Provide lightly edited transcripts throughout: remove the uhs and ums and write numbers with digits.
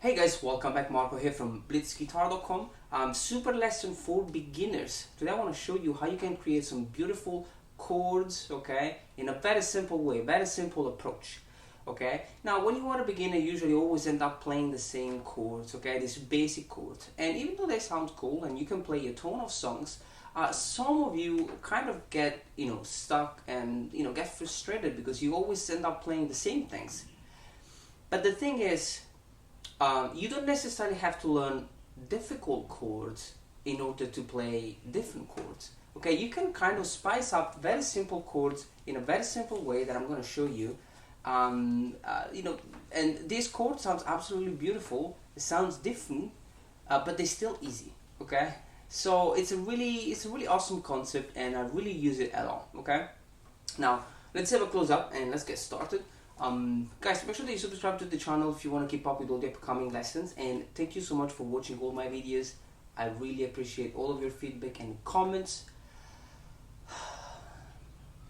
Hey guys, welcome back. Marco here from blitzguitar.com. Super lesson for beginners. Today I want to show you how you can create some beautiful chords, okay, in a very simple way, very simple approach. Okay, now when you are a beginner, you usually always end up playing the same chords, okay, these basic chords. And even though they sound cool and you can play a ton of songs, some of you kind of get, stuck and, get frustrated because you always end up playing the same things. But the thing is, you don't necessarily have to learn difficult chords in order to play different chords. Okay, you can kind of spice up very simple chords in a very simple way that I'm going to show you. And this chord sounds absolutely beautiful. It sounds different, but they're still easy. Okay, so it's a really awesome concept, and I really use it a lot. Okay, now let's have a close up and let's get started. Guys, make sure that you subscribe to the channel if you want to keep up with all the upcoming lessons, and thank you so much for watching all my videos. I really appreciate all of your feedback and comments.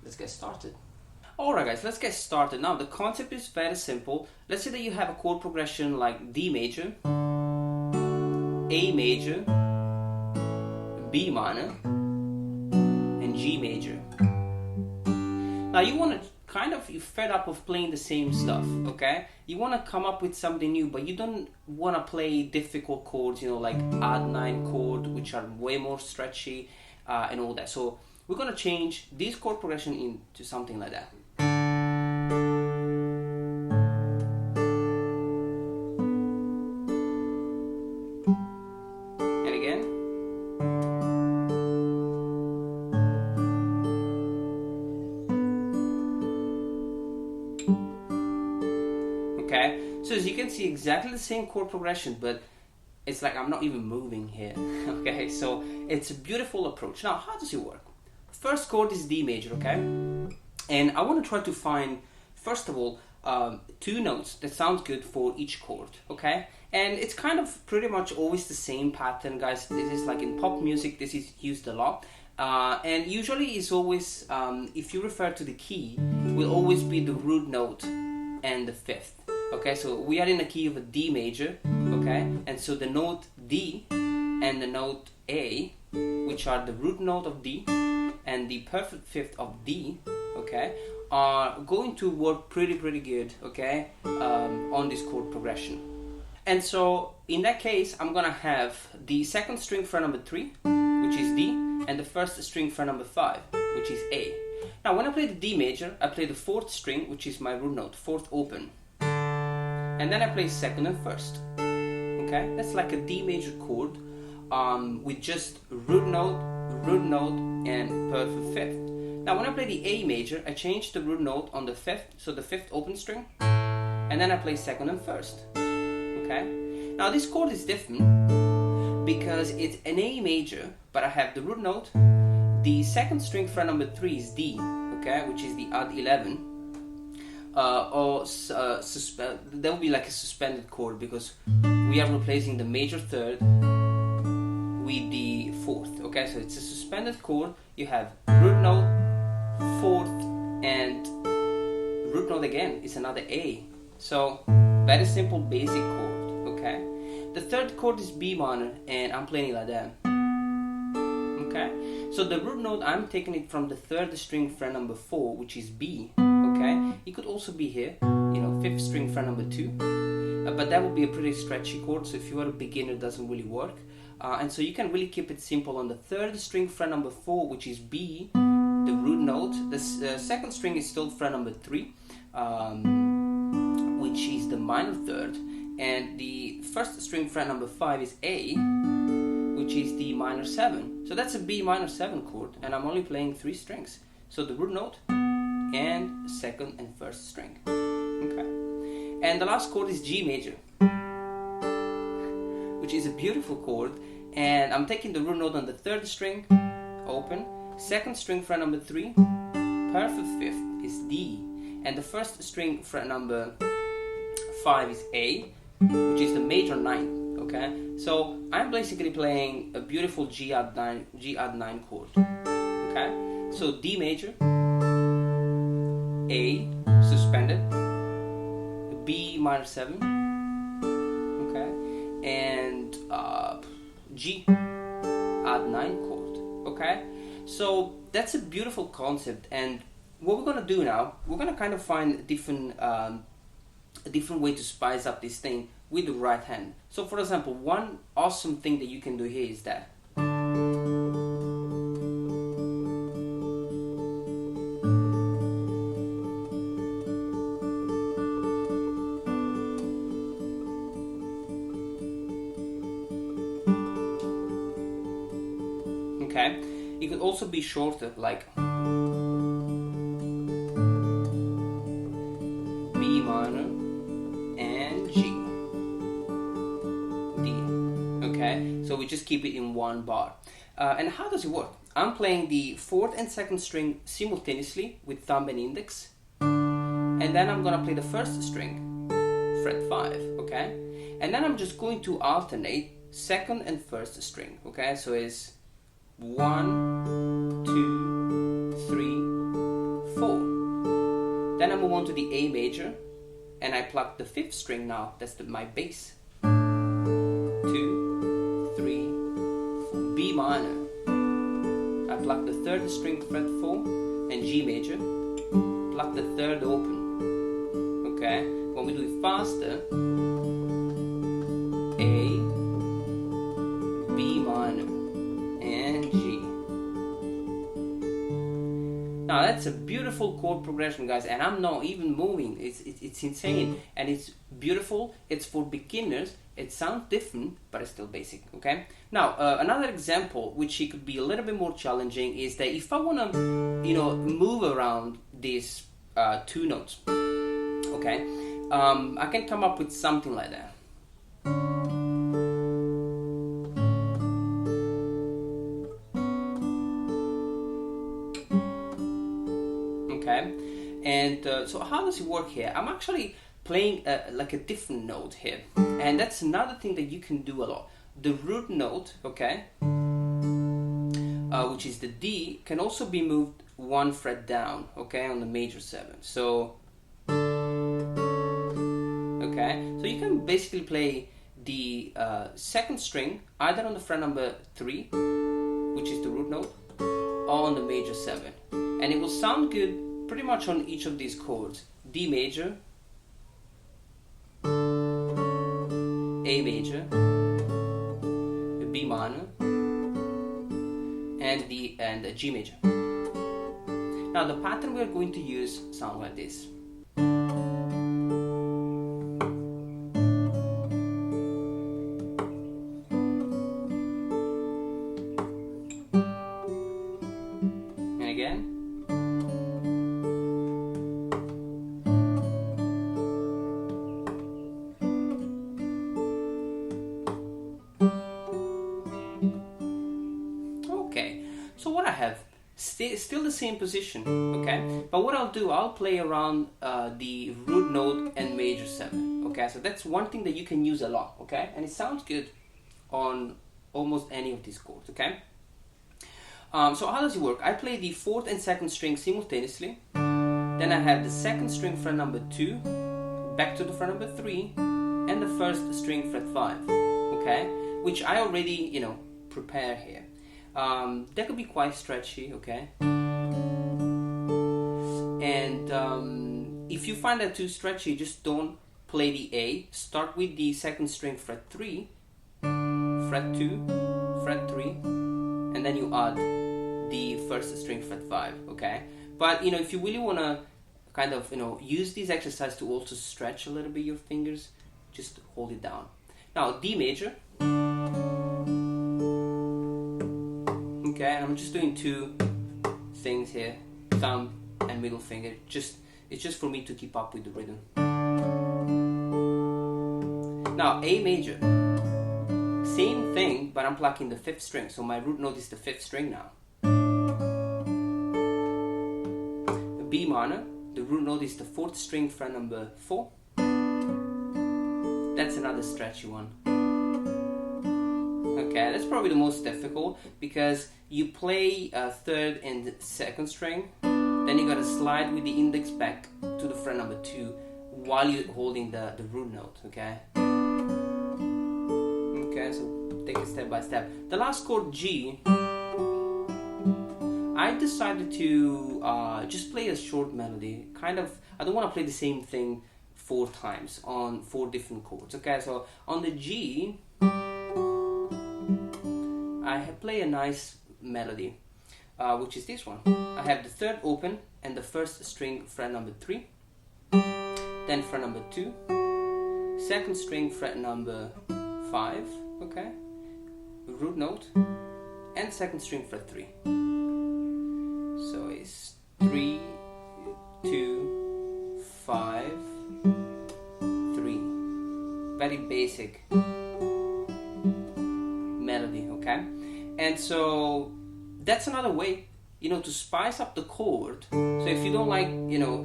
Let's get started. Alright guys, let's get started. Now the concept is very simple. Let's say that you have a chord progression like D major, A major, B minor, and G major. Now you want to you're fed up of playing the same stuff, okay? You want to come up with something new, but you don't want to play difficult chords, like add 9 chord, which are way more stretchy and all that. So we're going to change this chord progression into something like that. And again. Okay, so as you can see, exactly the same chord progression, but it's like I'm not even moving here. Okay, so it's a beautiful approach. Now, how does it work? First chord is D major, okay? And I want to try to find, first of all, 2 notes that sound good for each chord, okay? And it's kind of pretty much always the same pattern, guys. This is like in pop music, this is used a lot. And usually it's always, if you refer to the key, will always be the root note and the 5th. Okay, so we are in the key of a D major, okay, and so the note D and the note A, which are the root note of D and the perfect 5th of D, okay, are going to work pretty good, okay, on this chord progression. And so in that case, I'm gonna have the second string fret number 3, which is D, and the first string fret number 5, which is A. Now when I play the D major, I play the 4th string, which is my root note, 4th open. And then I play 2nd and 1st. Okay, that's like a D major chord with just root note, and perfect 5th. Now when I play the A major, I change the root note on the 5th, so the 5th open string, and then I play 2nd and 1st. Okay, now this chord is different because it's an A major, but I have the root note. The 2nd string fret number 3 is D, okay, which is the odd 11. That would be like a suspended chord because we are replacing the major 3rd with the 4th. Okay, so it's a suspended chord. You have root note, 4th, and root note again is another A. So very simple basic chord. Okay, the 3rd chord is B minor, and I'm playing it like that. Okay, so the root note, I'm taking it from the 3rd string fret number 4, which is B. Okay, it could also be here, 5th string fret number 2, but that would be a pretty stretchy chord, so if you are a beginner, it doesn't really work. And so you can really keep it simple on the 3rd string fret number 4, which is B, the root note. The 2nd string is still fret number 3, which is the minor 3rd, and the 1st string fret number 5 is A, which which is the minor 7. So that's a B minor 7 chord, and I'm only playing 3 strings. So the root note and second and first string. Okay. And the last chord is G major, which is a beautiful chord, and I'm taking the root note on the 3rd string, open, 2nd string fret number 3, perfect 5th is D, and the 1st string fret number 5 is A, which is the major 9. Okay, so I'm basically playing a beautiful G add 9 chord. Okay, so D major, A suspended, B minor 7, okay, and G add 9 chord. Okay, so that's a beautiful concept, and what we're gonna do now, we're gonna kind of find a different way to spice up this thing with the right hand. So for example, one awesome thing that you can do here is that okay, it could also be shorter, like B minor and G, D. Okay, so we just keep it in one bar. And how does it work? I'm playing the 4th and 2nd string simultaneously with thumb and index, and then I'm gonna play the 1st string, fret 5. Okay, and then I'm just going to alternate 2nd and 1st string. Okay, so it's 1, 2, 3, 4. Then I move on to the A major, and I pluck the 5th string now. That's my bass. 2, 3, 4. B minor. I pluck the 3rd string, fret 4, and G major. Pluck the 3rd open. Okay. When we do it faster, A, B minor, and G. Now that's a beautiful chord progression, guys, and I'm not even moving. It's insane, and it's beautiful. It's for beginners. It sounds different, but it's still basic. Okay. Now another example, which it could be a little bit more challenging, is that if I want to, move around these 2 notes, okay, I can come up with something like that. Okay, and so how does it work here? I'm actually playing like a different note here, and that's another thing that you can do a lot. The root note, okay, which is the D, can also be moved 1 fret down, okay, on the major 7. So, okay, so you can basically play the 2nd string either on the fret number 3, which is the root note, or on the major 7, and it will sound good pretty much on each of these chords. D major, A major, B minor, and the G major. Now the pattern we're going to use sounds like this. And again. So what I have, still the same position, okay? But what I'll do, I'll play around the root note and major 7, okay? So that's one thing that you can use a lot, okay? And it sounds good on almost any of these chords, okay? So how does it work? I play the 4th and 2nd string simultaneously. Then I have the 2nd string fret number 2, back to the fret number 3, and the 1st string fret 5, okay? Which I already, prepare here. That could be quite stretchy, okay? And if you find that too stretchy, just don't play the A. Start with the 2nd string fret 3, fret 2, fret 3, and then you add the 1st string fret 5, okay? But if you really want to kind of use this exercise to also stretch a little bit your fingers, just hold it down. Now D major, Okay, and I'm just doing two things here, thumb and middle finger. It's just for me to keep up with the rhythm. Now A major, same thing, but I'm plucking the 5th string, so my root note is the 5th string now. B minor, the root note is the 4th string, fret number 4. That's another stretchy one. Okay, that's probably the most difficult because you play 3rd and 2nd string, then you gotta slide with the index back to the fret number 2 while you're holding the root note, okay? Okay, so take it step by step. The last chord, G, I decided to just play a short melody. Kind of, I don't want to play the same thing 4 times on 4 different chords. Okay, so on the G, I play a nice melody, which is this one. I have the 3rd open and the 1st string, fret number 3, then fret number 2, 2nd string, fret number 5, okay, root note, and 2nd string, fret 3. So it's 3, 2, 5, 3. Very basic melody, okay? And so that's another way, to spice up the chord. So if you don't like,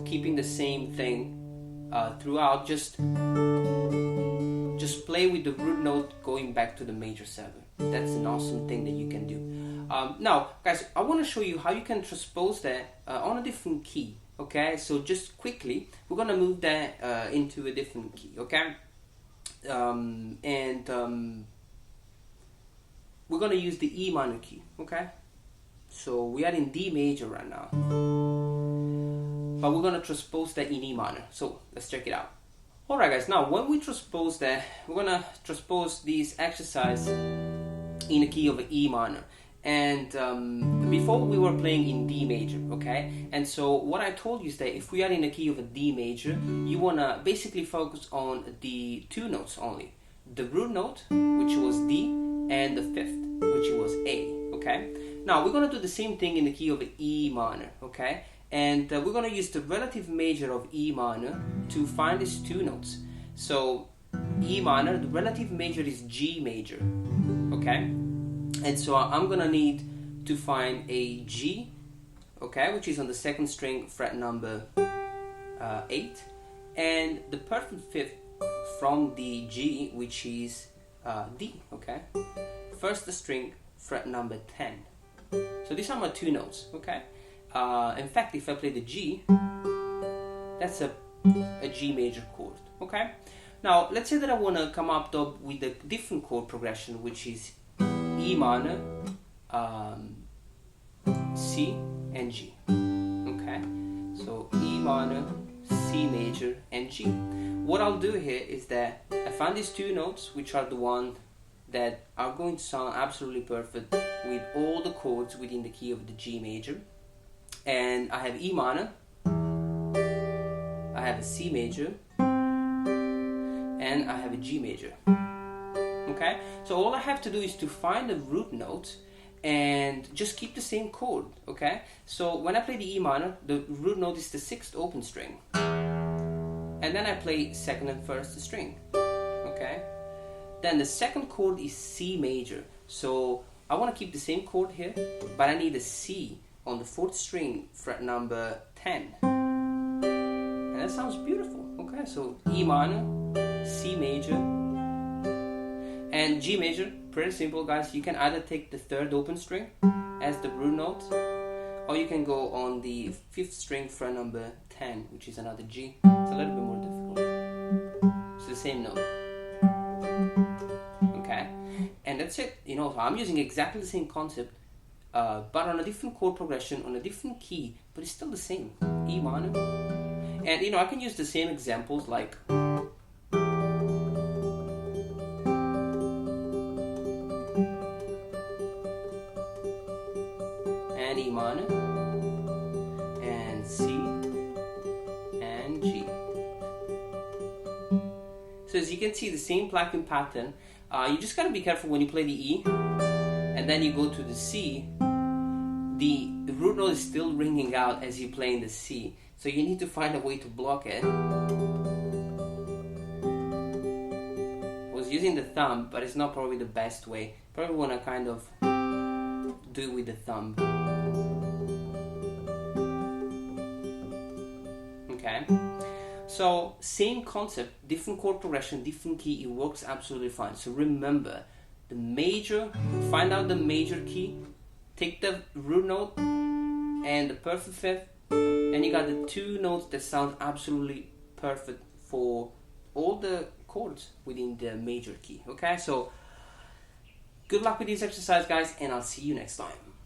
keeping the same thing throughout, just play with the root note going back to the major 7. That's an awesome thing that you can do. Now, guys, I want to show you how you can transpose that on a different key. Okay, so just quickly, we're gonna move that into a different key. Okay, we're gonna use the E minor key. Okay, so we are in D major right now, but we're gonna transpose that in E minor. So let's check it out. Alright guys, now when we transpose that, we're gonna transpose this exercise in a key of E minor. And before we were playing in D major, okay? And so what I told you is that if we are in a key of a D major, you wanna basically focus on the 2 notes only. The root note, which was D, and the 5th, which was A, okay? Now we're gonna do the same thing in the key of E minor, okay? And we're going to use the relative major of E minor to find these 2 notes. So E minor, the relative major is G major, okay? And so I'm going to need to find a G, okay, which is on the 2nd string, fret number 8, and the perfect 5th from the G, which is D, okay? 1st string, fret number 10. So these are my 2 notes, okay? In fact, if I play the G, that's a G major chord, okay? Now, let's say that I want to come up with a different chord progression, which is E minor, C, and G, okay? So E minor, C major, and G. What I'll do here is that I find these 2 notes, which are the ones that are going to sound absolutely perfect with all the chords within the key of the G major. And I have E minor, I have a C major, and I have a G major. Okay, so all I have to do is to find the root note and just keep the same chord. Okay, so when I play the E minor, the root note is the 6th open string, and then I play 2nd and 1st string. Okay, then the 2nd chord is C major, so I want to keep the same chord here, but I need a C on the 4th string, fret number 10. And that sounds beautiful. Okay, so E minor, C major, and G major. Pretty simple, guys. You can either take the 3rd open string as the root note, or you can go on the 5th string, fret number 10, which is another G. It's a little bit more difficult. It's the same note. Okay, and that's it. So I'm using exactly the same concept, but on a different chord progression, on a different key, but it's still the same, E minor. And I can use the same examples like and E minor, and C, and G. So as you can see, the same plucking pattern. You just gotta be careful when you play the E, and then you go to the C, the root note is still ringing out as you play in the C. So you need to find a way to block it. I was using the thumb, but it's not probably the best way. Probably want to kind of do it with the thumb. Okay. So same concept, different chord progression, different key, it works absolutely fine. So remember, the major, find out the major key, take the root note and the perfect fifth, and you got the two notes that sound absolutely perfect for all the chords within the major key. Okay, so good luck with this exercise, guys, and I'll see you next time.